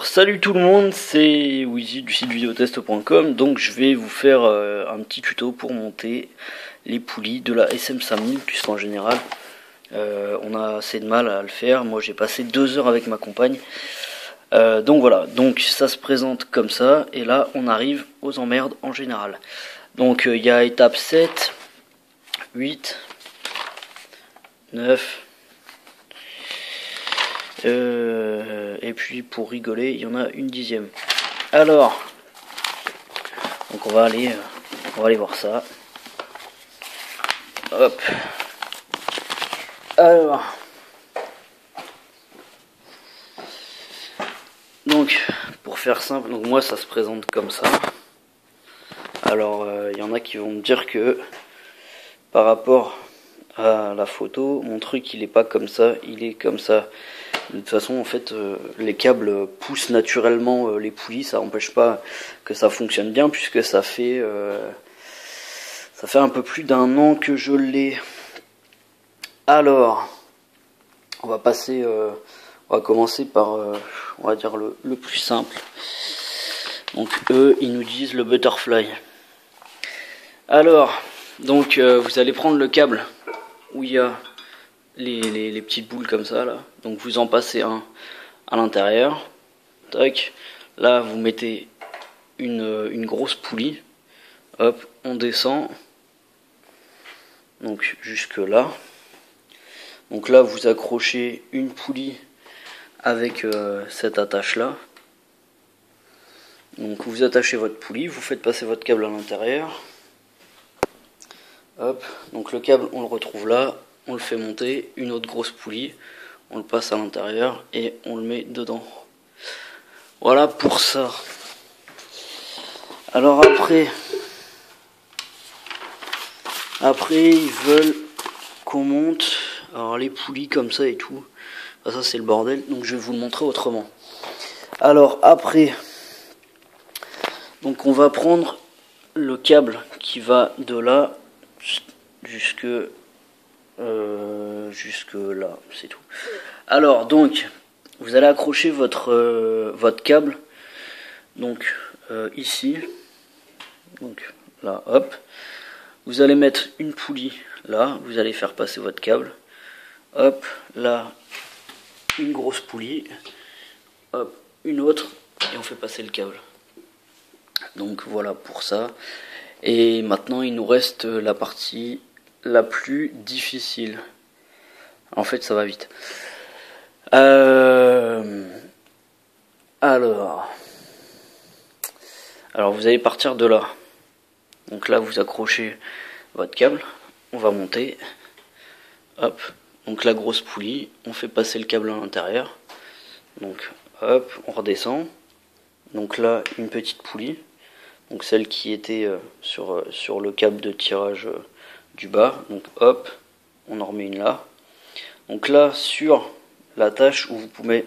Alors salut tout le monde, c'est Wheezy du site videotest.com. Donc je vais vous faire un petit tuto pour monter les poulies de la SM5000, puisqu'en général on a assez de mal à le faire. Moi j'ai passé 2 heures avec ma compagne. Donc voilà, donc ça se présente comme ça, et là on arrive aux emmerdes en général. Donc il y a étape 7, 8, 9... et puis pour rigoler, il y en a une 10e. Alors, donc on va aller voir ça. Hop. Alors, donc pour faire simple, donc moi ça se présente comme ça. Alors, il y en a qui vont me dire que par rapport à la photo, mon truc il est pas comme ça, il est comme ça. De toute façon, en fait, les câbles poussent naturellement les poulies, ça n'empêche pas que ça fonctionne bien, puisque ça fait un peu plus d'1 an que je l'ai. Alors, on va commencer par, on va dire le plus simple. Donc eux, ils nous disent le butterfly. Alors, donc vous allez prendre le câble où il y a les petites boules comme ça là, donc vous en passez un à l'intérieur, tac, là vous mettez une grosse poulie, hop, on descend donc jusque là, donc là vous accrochez une poulie avec cette attache là, donc vous attachez votre poulie, vous faites passer votre câble à l'intérieur, hop, donc le câble on le retrouve là, on le fait monter, une autre grosse poulie, on le passe à l'intérieur et on le met dedans. Voilà pour ça. Alors après ils veulent qu'on monte alors les poulies comme ça et tout. Ça c'est le bordel, donc je vais vous le montrer autrement. Alors après, donc on va prendre le câble qui va de là jusque là, c'est tout. Alors donc vous allez accrocher votre câble donc ici, donc là, hop, vous allez mettre une poulie là, vous allez faire passer votre câble, hop, là une grosse poulie, hop, une autre, et on fait passer le câble. Donc voilà pour ça. Et maintenant il nous reste la partie la plus difficile. En fait ça va vite. Alors vous allez partir de là. Donc là vous accrochez votre câble, on va monter. Hop, donc la grosse poulie, on fait passer le câble à l'intérieur. Donc hop, on redescend. Donc là une petite poulie, donc celle qui était sur le câble de tirage du bas. Donc hop, on en remet une là. Donc là sur l'attache où vous pouvez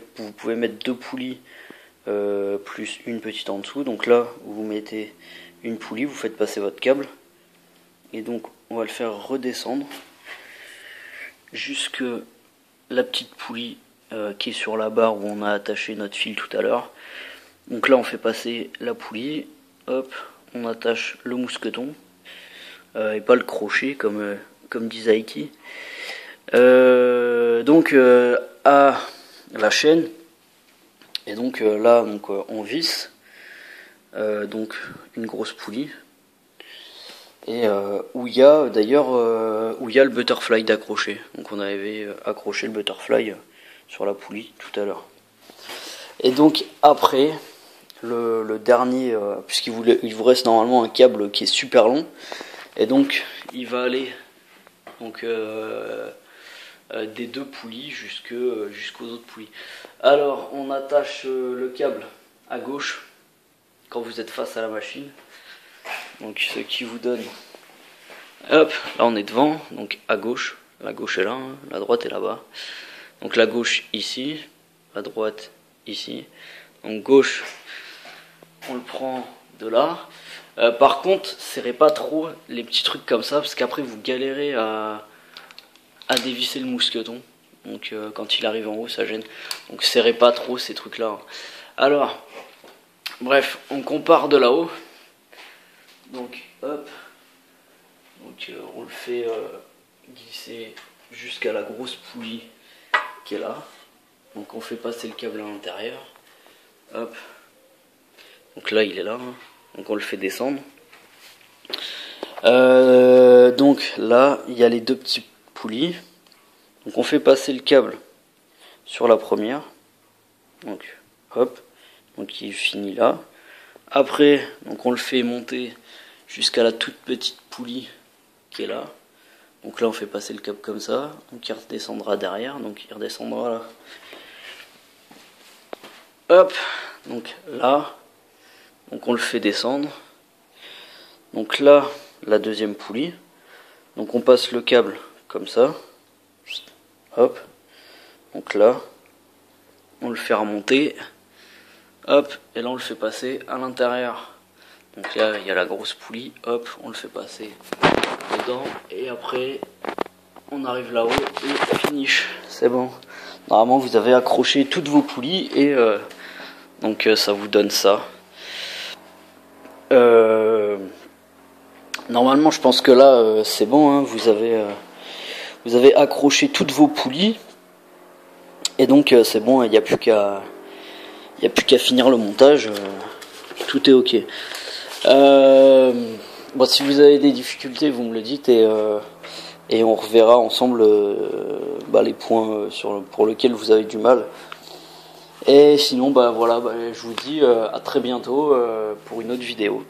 mettre 2 poulies plus une petite en dessous. Donc là vous mettez une poulie, vous faites passer votre câble et donc on va le faire redescendre jusque la petite poulie qui est sur la barre où on a attaché notre fil tout à l'heure. Donc là on fait passer la poulie, hop, on attache le mousqueton et pas le crochet comme dit Zaiki. Donc à la chaîne, et donc là donc on visse donc une grosse poulie, et où il y a d'ailleurs où il y a le butterfly d'accrocher. Donc on avait accroché le butterfly sur la poulie tout à l'heure. Et donc après le dernier, puisqu'il vous reste normalement un câble qui est super long, et donc il va aller donc des 2 poulies jusqu'aux autres poulies. Alors on attache le câble à gauche quand vous êtes face à la machine, donc ce qui vous donne, hop, là on est devant, donc à gauche, la gauche est là, hein, la droite est là-bas, donc la gauche ici, la droite ici, donc gauche on le prend de là. Par contre serrez pas trop les petits trucs comme ça, parce qu'après vous galérez à dévisser le mousqueton, donc quand il arrive en haut ça gêne, donc serrez pas trop ces trucs là. Alors, bref, on compare de là-haut. Donc, hop. Donc, on le fait glisser jusqu'à la grosse poulie qui est là. Donc, on fait passer le câble à l'intérieur. Hop. Donc là, il est là. Hein. Donc, on le fait descendre. Donc là, il y a les deux petits poulies. Donc, on fait passer le câble sur la première. Donc, hop. Donc, il finit là. Après, donc on le fait monter jusqu'à la toute petite poulie qui est là. Donc là, on fait passer le câble comme ça. Donc il redescendra derrière. Donc il redescendra là. Hop. Donc là. Donc on le fait descendre. Donc là, la deuxième poulie. Donc on passe le câble comme ça. Hop. Donc là, on le fait remonter. Hop. Et là, on le fait passer à l'intérieur. Donc là, il y a la grosse poulie. Hop, on le fait passer dedans. Et après, on arrive là-haut et finish. C'est bon. Normalement, vous avez accroché toutes vos poulies et donc ça vous donne ça. Normalement, je pense que là, c'est bon. Hein, vous avez accroché toutes vos poulies et donc c'est bon. Il n'y a plus qu'à finir le montage. Tout est ok. Bon, si vous avez des difficultés, vous me le dites et on reverra ensemble les points pour lesquels vous avez du mal. Et sinon, voilà, je vous dis à très bientôt pour une autre vidéo.